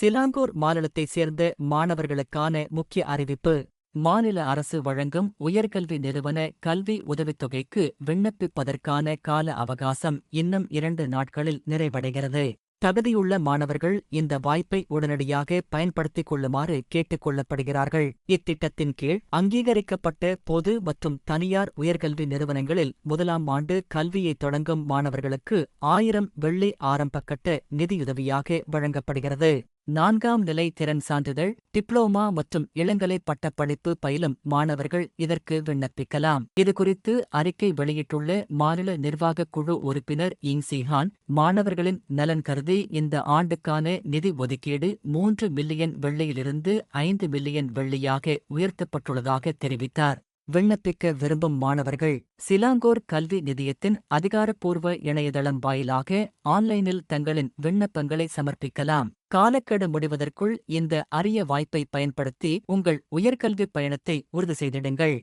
Selangor மாநிலத்தைச் சேர்ந்த மாணவர்களுக்கான முக்கிய அறிவிப்பு. மாநில அரசு வழங்கும் உயர்கல்வி நிறுவன கல்வி உதவித்தொகைக்கு விண்ணப்பிப்பதற்கான கால அவகாசம் இன்னும் 2 நாட்களில் நிறைவடைகிறது. தகுதியுள்ள மாணவர்கள் இந்த வாய்ப்பை உடனடியாக பயன்படுத்திக் கொள்ளுமாறு கேட்டுக் கொள்ளப்படுகிறார்கள். இத்திட்டத்தின் கீழ் அங்கீகரிக்கப்பட்ட பொது மற்றும் தனியார் உயர்கல்வி நிறுவனங்களில் 1ஆம் ஆண்டு கல்வியை தொடங்கும் மாணவர்களுக்கு 1000 வெள்ளி ஆரம்பக்கட்ட நிதியுதவியாக வழங்கப்படுகிறது. 4ஆம் நிலை திறன் சான்றிதழ், டிப்ளோமா மற்றும் இளங்கலை பட்டப்படிப்பு பயிலும் மாணவர்கள் இதற்கு விண்ணப்பிக்கலாம். இதுகுறித்து அறிக்கை வெளியிட்டுள்ள மாநில நிர்வாகக் குழு உறுப்பினர் இங்சிஹான், மாணவர்களின் நலன் கருதி இந்த ஆண்டுக்கான நிதி ஒதுக்கீடு 3 மில்லியன் வெள்ளியிலிருந்து 5 மில்லியன் வெள்ளியாக உயர்த்தப்பட்டுள்ளதாக தெரிவித்தார். விண்ணப்பிக்க விரும்பும் மாணவர்கள் சிலாங்கூர் கல்வி நிதியத்தின் அதிகாரப்பூர்வ இணையதளம் வாயிலாக ஆன்லைனில் தங்களின் விண்ணப்பங்களை சமர்ப்பிக்கலாம். காலக்கெடு முடிவதற்குள் இந்த அரிய வாய்ப்பை பயன்படுத்தி உங்கள் உயர்கல்வி பயணத்தை உறுதி செய்திடுங்கள்.